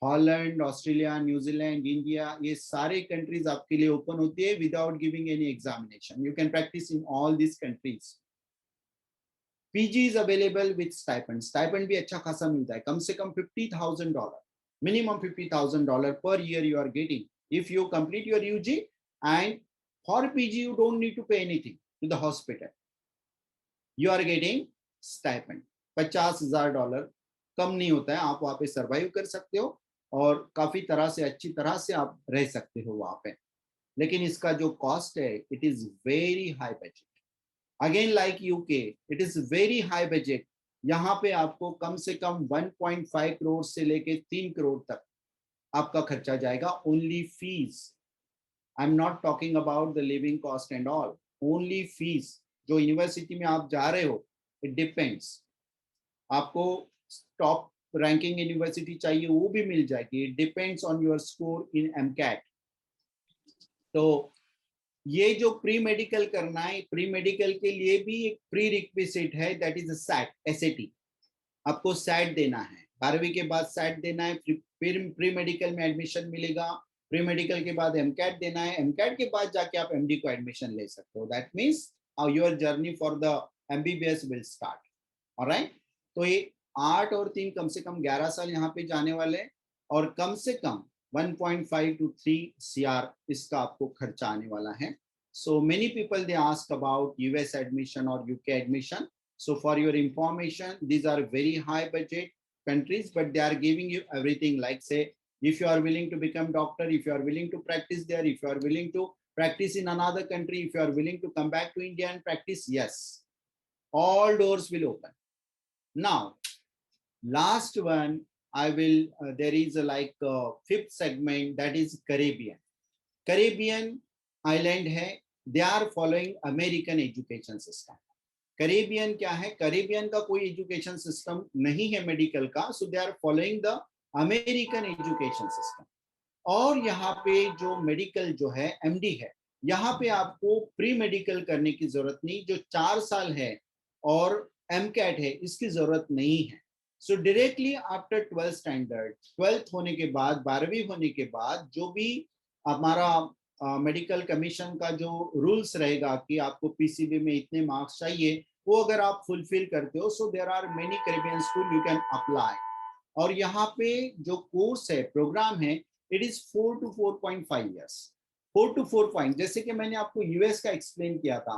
Holland, Australia, New Zealand, India, ये सारे कंट्रीज आपके लिए ओपन होती है without giving any examination. You can practice in all this countries. PG is available with stipend, stipend भी अच्छा खासा मिलता है, कम से कम $50,000, minimum $50,000 per year you are getting if you complete your UG. And for PG you don't need to pay anything to the hospital, you are getting stipend। $50,000 कम नहीं होता है, आप वहां पे सर्वाइव कर सकते हो और काफी तरह से अच्छी तरह से आप रह सकते हो वहां पे। लेकिन इसका जो कॉस्ट है, it is very high budget, again like UK, it is very high budget. यहाँ पे आपको कम से कम 1.5 करोड़ से लेके 3 करोड़ तक आपका खर्चा जाएगा, only fees. I am not talking about the living cost and all, only fees. जो यूनिवर्सिटी में आप जा रहे हो, इट डिपेंड्स, आपको टॉप रैंकिंग यूनिवर्सिटी चाहिए वो भी मिल जाएगी, it depends on your score in MCAT. तो ये जो प्री मेडिकल करना है, प्री मेडिकल के लिए भी एक प्री रिक्विजिट है, दैट इज सैट, एसएटी। आपको सैट देना है, 12वीं के बाद सैट देना है, फिर प्री मेडिकल में एडमिशन मिलेगा, प्री मेडिकल के बाद एमकैट देना है, एमकैट के बाद जाके आप एमडी को एडमिशन ले सकते हो। That means your journey for the MBBS will start, alright. तो ये 8 और 3 कम से कम 11 साल यहाँ पे जाने वाले हैं और कम से कम 1.5 to 3 CR इसका आपको खर्चा आने वाला है। So many people they ask about US admission or UK admission. So for your information, these are very high budget countries, but they are giving you everything. Like say, if you are willing to become doctor, if you are willing to practice there, if you are willing to practice in another country, if you are willing to come back to India and practice, yes, all doors will open. Now, last one, I will, there is a like 5th segment, that is Caribbean. Caribbean island है, they are following American education system. Caribbean क्या है, Caribbean का कोई education system नहीं है medical का, so they are following the American education system. और यहाँ पे जो मेडिकल जो है एमडी है, यहाँ पे आपको प्री मेडिकल करने की जरूरत नहीं, जो 4 साल है और एमकैट है इसकी जरूरत नहीं है। सो directly after 12th standard, 12th होने के बाद, 12वीं होने के बाद जो भी हमारा मेडिकल कमीशन का जो रूल्स रहेगा कि आपको पीसीबी में इतने मार्क्स चाहिए, वो अगर आप फुलफिल करते हो, so there are many Caribbean school you can apply. और यहाँ पे जो कोर्स है, प्रोग्राम है, it is 4 to 4.5 years. 4 to 4 जैसे कि मैंने आपको यूएस का एक्सप्लेन किया था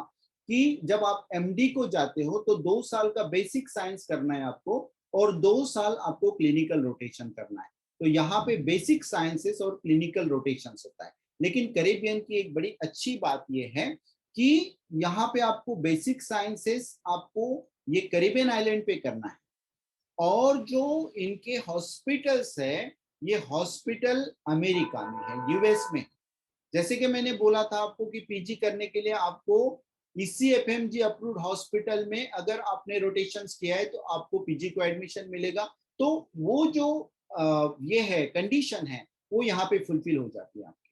कि जब आप एमडी को जाते हो तो 2 साल का बेसिक साइंस करना है आपको और 2 साल आपको क्लिनिकल रोटेशन करना है। तो यहाँ पे बेसिक साइंसेस और क्लिनिकल रोटेशन होता है। लेकिन कैरेबियन की एक बड़ी अच्छी बात यह है कि यहाँ पे आपको बेसिक साइंसेस आपको ये कैरेबियन आइलैंड पे करना है। और जो इनके हॉस्पिटल्स है, ये हॉस्पिटल अमेरिका में है, यूएस में। जैसे कि मैंने बोला था आपको कि पीजी करने के लिए आपको इसी एफएमजी अप्रूव्ड हॉस्पिटल में अगर आपने रोटेशंस किया है तो आपको पीजी को एडमिशन मिलेगा। तो वो जो ये है कंडीशन है वो यहाँ पे फुलफिल हो जाती है आपकी।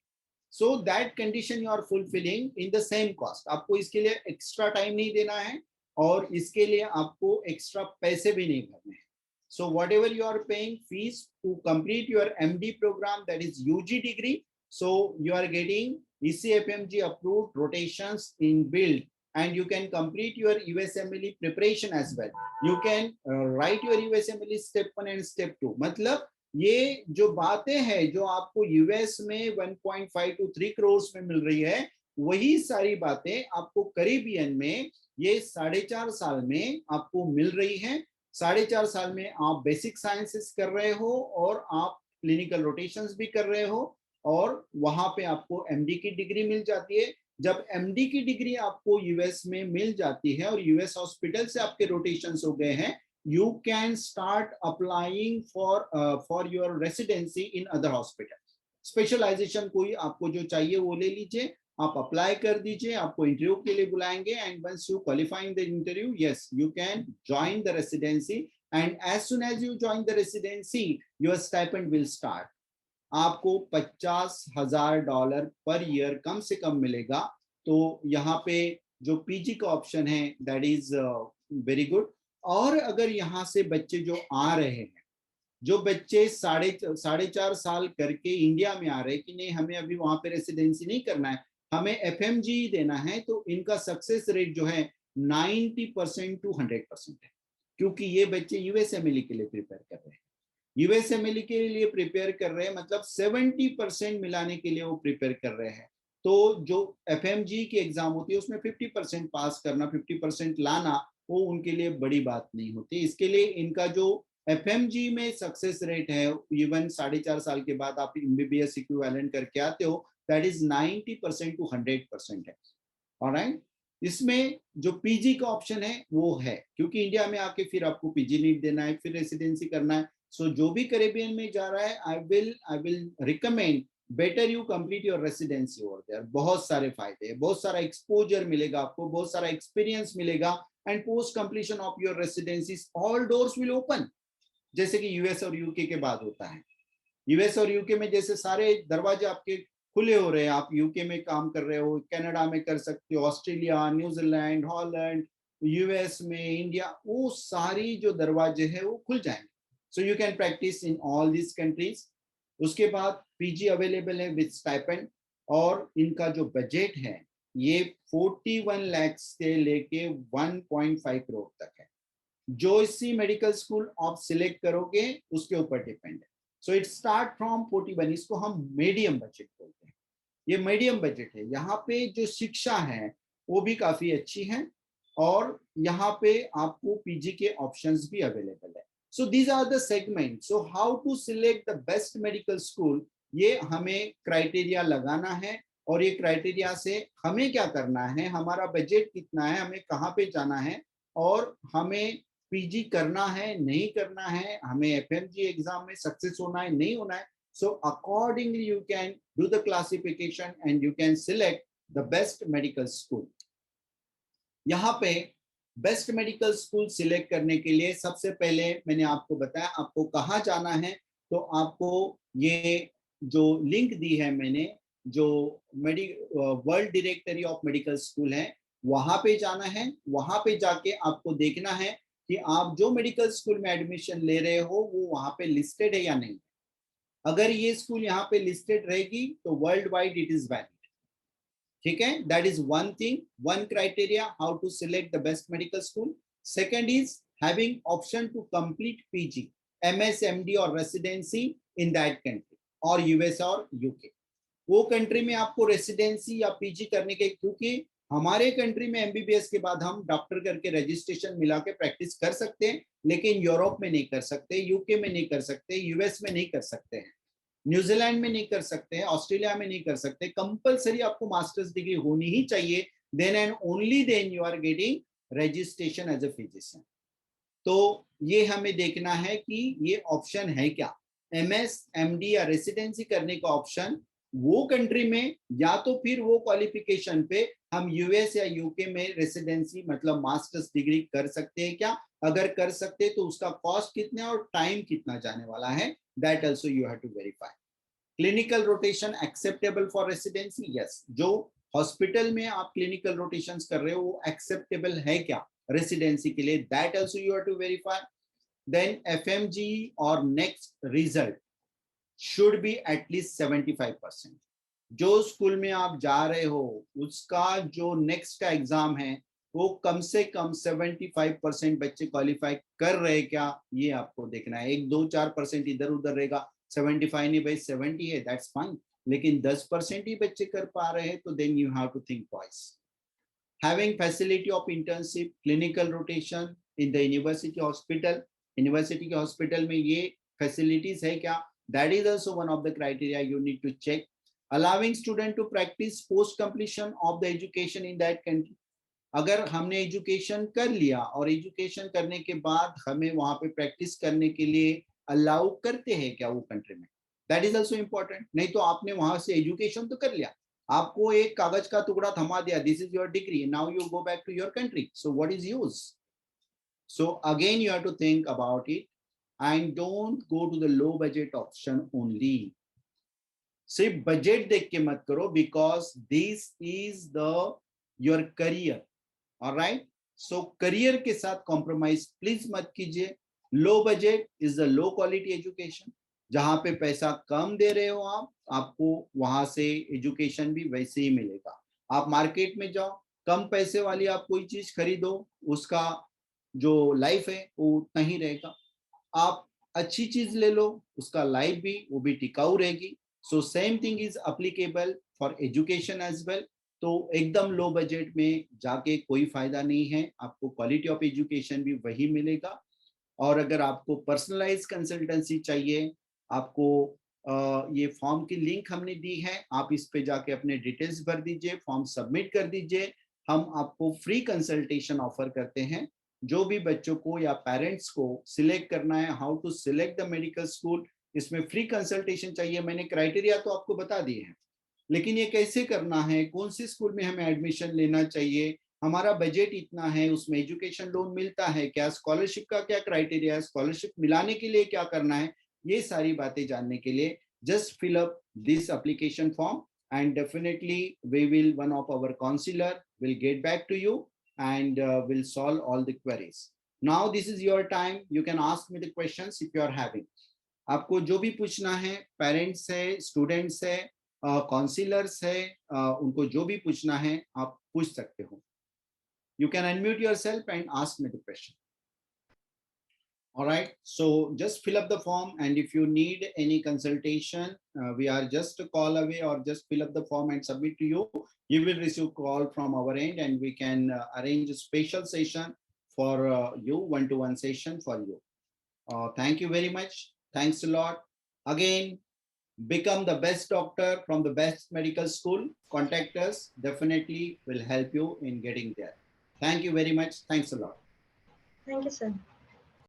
So that condition you are fulfilling in the same cost. आपको इसके लिए एक्स्ट्रा टाइम नहीं देना है और इसके लिए आपको एक्स्ट्रा पैसे भी नहीं भरने हैं। So whatever you are paying fees to complete your MD program, that is UG degree, so you are getting ECFMG approved rotations in build, and you can complete your USMLE preparation as well. You can write your USMLE step 1 and step 2. मतलब ये जो बातें हैं जो आपको US में 1.5 to 3 crore में मिल रही है, वही सारी बातें आपको कैरेबियन में ये 4.5 साल में आपको मिल रही है। 4.5 साल में आप बेसिक साइंसेस कर रहे हो और आप क्लिनिकल रोटेशंस भी कर रहे हो और वहां पे आपको एमडी की डिग्री मिल जाती है। जब एमडी की डिग्री आपको यूएस में मिल जाती है और यूएस हॉस्पिटल से आपके रोटेशंस हो गए हैं, you can start applying for your residency in other hospital. Specialisation कोई आपको जो चाहिए वो ले लीजिए, आप अप्लाई कर दीजिए, आपको इंटरव्यू के लिए बुलाएंगे and once you qualifying the interview, yes you can join the residency and as soon as you join the residency your stipend will start. आपको $50,000 पर ईयर कम से कम मिलेगा। तो यहाँ पे जो पीजी का ऑप्शन है दैट इज वेरी गुड। और अगर यहाँ से बच्चे जो आ रहे हैं, जो बच्चे 4.5 साल करके इंडिया में आ रहे हैं कि नहीं हमें अभी वहां पे रेसिडेंसी नहीं करना है, हमें एफएमजी देना है, तो इनका सक्सेस रेट जो है 90% to 100% है। क्योंकि ये बच्चे यूएसएमएलई के लिए प्रिपेयर कर रहे हैं। यूएसएमएलई के लिए प्रिपेयर कर रहे हैं मतलब 70% मिलाने के लिए वो प्रिपेयर कर रहे हैं। तो जो एफएमजी की एग्जाम होती है उसमें 50% पास करना, 50% लाना, वो उनके लिए बड़ी बात नहीं होती। इसके लिए इनका जो एफएमजी में सक्सेस रेट है, इवन 4.5 साल के बाद आप एमबीबीएस इक्विवेलेंट करके आते हो, दैट इज 90% to 100% है। ऑलराइट, इसमें जो पीजी का ऑप्शन है वो है, क्योंकि इंडिया में आके फिर आपको पीजी नीट देना है, फिर रेसिडेंसी करना है। सो जो भी कैरेबियन में जा रहा है, I will recommend better you complete your residency over there. बहुत सारे फायदे हैं, बहुत सारा एक्सपोजर मिलेगा आपको, बहुत सारा एक्सपीरियंस मिलेगा and post completion of your residency all doors will open. जैसे कि यूएस और यूके के बाद होता है। यूएस और यूके में जैसे सारे दरवाजे आपके खुले हो रहे हैं, आप यूके में काम कर रहे हो, कनाडा में कर सकते हो, ऑस्ट्रेलिया, न्यूजीलैंड, हॉलैंड, यूएस में, इंडिया, वो सारी जो दरवाजे हैं वो खुल जाएंगे। So you can practice in all this countries. उसके बाद पीजी अवेलेबल है विद स्टाइपेंड और इनका जो बजट है ये 41 लाख से लेके 1.5 करोड़ तक है। जो सी मेडिकल स्कूल आप सिलेक्ट करोगे उसके ऊपर डिपेंड है। सो इट स्टार्ट फ्रॉम 41, इसको हम मीडियम बजट बोलते हैं। ये मीडियम बजट है। यहाँ पे जो शिक्षा है वो भी काफी अच्छी है और यहाँ पे आपको पीजी के ऑप्शंस भी अवेलेबल है। So these are the segment. So how to select the best medical school, ये हमें क्राइटेरिया लगाना है और ये क्राइटेरिया से हमें क्या करना है, हमारा बजट कितना है, हमें कहाँ पे जाना है और हमें पीजी करना है नहीं करना है, हमें एफएमजी एग्जाम में सक्सेस होना है नहीं होना है, So accordingly you can do the classification and you can select the best medical school. यहाँ पे बेस्ट मेडिकल स्कूल सिलेक्ट करने के लिए सबसे पहले मैंने आपको बताया आपको कहाँ जाना है, तो आपको ये जो लिंक दी है मैंने, जो world directory of medical school है, वहां पे जाना है। वहां पे जाके आपको देखना है कि आप जो मेडिकल स्कूल में एडमिशन ले रहे हो वो वहां पे लिस्टेड है या नहीं। अगर ये स्कूल यहाँ पे लिस्टेड रहेगी तो world wide it is valid. ठीक है, that is one thing, one criteria how to select the best medical school. Second is having option to complete PG, MS, MD और रेसिडेंसी इन दैट कंट्री और US और UK. वो country में आपको residency या PG करने के, क्योंकि हमारे कंट्री में एमबीबीएस के बाद हम डॉक्टर करके रजिस्ट्रेशन मिला के प्रैक्टिस कर सकते हैं, लेकिन यूरोप में नहीं कर सकते, यूके में नहीं कर सकते, यूएस में नहीं कर सकते हैं, न्यूजीलैंड में नहीं कर सकते हैं, ऑस्ट्रेलिया में नहीं कर सकते। कंपलसरी आपको मास्टर्स डिग्री होनी ही चाहिए, then and only then you are getting registration as a physician. तो ये हमें देखना है कि ये ऑप्शन है क्या, एमएस, एमडी या रेसिडेंसी करने का ऑप्शन वो कंट्री में, या तो फिर वो क्वालिफिकेशन पे हम यूएस या यूके में रेसिडेंसी मतलब मास्टर्स डिग्री कर सकते हैं क्या। अगर कर सकते तो उसका कॉस्ट कितना और टाइम कितना जाने वाला है, that also you have to verify. Clinical rotation acceptable for residency, yes, जो हॉस्पिटल में आप क्लिनिकल रोटेशंस कर रहे हो वो एक्सेप्टेबल है क्या रेसिडेंसी के लिए, that also you have to verify. Then FMG और next result should be at least 75%। जो स्कूल में आप जा रहे हो उसका जो नेक्स्ट का एग्जाम है वो कम से कम 75% बच्चे क्वालिफाई कर रहे हैं क्या, ये आपको देखना है। 1-2-4% इधर उधर रहेगा, 75 नहीं भाई 70 है, दैट्स फाइन, लेकिन 10% ही बच्चे कर पा रहे हैं, तो then you have to think twice. Having facility of internship, clinical rotation in the university hospital, university के हॉस्पिटल में ये फैसिलिटीज है क्या, that is also one of the criteria you need to check। allowing student to practice post completion of the education in that country। अगर हमने education कर लिया और एजुकेशन करने के बाद हमें वहां पे प्रैक्टिस करने के लिए अलाउ करते हैं क्या वो कंट्री में, दैट इज ऑल्सो इम्पोर्टेंट। नहीं तो आपने वहां से एजुकेशन तो कर लिया, आपको एक कागज का टुकड़ा थमा दिया, this is your degree, now you go back to your country, so what is use. So again you have to think about it and don't go to the low budget option only। सिर्फ budget देख के मत करो, because this is the your career, alright। so career के साथ compromise please मत कीजिए। Low budget is the low quality education, जहां पे पैसा कम दे रहे हो आप, आपको वहां से एजुकेशन भी वैसे ही मिलेगा। आप मार्केट में जाओ, कम पैसे वाली आप कोई चीज खरीदो, उसका जो लाइफ है वो उतना ही रहेगा। आप अच्छी चीज ले लो, उसका लाइफ भी वो भी टिकाऊ रहेगी। So same thing is applicable for education as well. तो एकदम लो बजट में जाके कोई फायदा नहीं है, आपको क्वालिटी ऑफ एजुकेशन भी वही मिलेगा। और अगर आपको पर्सनलाइज कंसल्टेंसी चाहिए, आपको ये फॉर्म की लिंक हमने दी है, आप इस पे जाके अपने डिटेल्स भर दीजिए, फॉर्म सबमिट कर दीजिए, हम आपको फ्री कंसल्टेशन ऑफर करते हैं। जो भी बच्चों को या पेरेंट्स को सिलेक्ट करना है how to select the medical school, इसमें फ्री कंसल्टेशन चाहिए। मैंने क्राइटेरिया तो आपको बता दिए हैं, लेकिन ये कैसे करना है, कौन सी स्कूल में हमें एडमिशन लेना चाहिए, हमारा बजट इतना है, उसमें एजुकेशन लोन मिलता है क्या, स्कॉलरशिप का क्या क्राइटेरिया है, स्कॉलरशिप मिलाने के लिए क्या करना है, ये सारी बातें जानने के लिए just fill up this application form and definitely one of our counselor will get back to you and will solve all the queries। now this is your time, you can ask me the questions if you are having। आपको जो भी पूछना है, parents है, students है, councillors है, उनको जो भी पूछना है आप पूछ सकते हो। You can unmute yourself and ask me the question। all right, so just fill up the form, and if you need any consultation, we are just a call away, or just fill up the form and submit to you, you will receive call from our end and we can arrange a special session for you, one-to-one session for you। thank you very much, thanks a lot again। become the best doctor from the best medical school, contact us, definitely will help you in getting there। thank you very much, thanks a lot। Thank you, sir।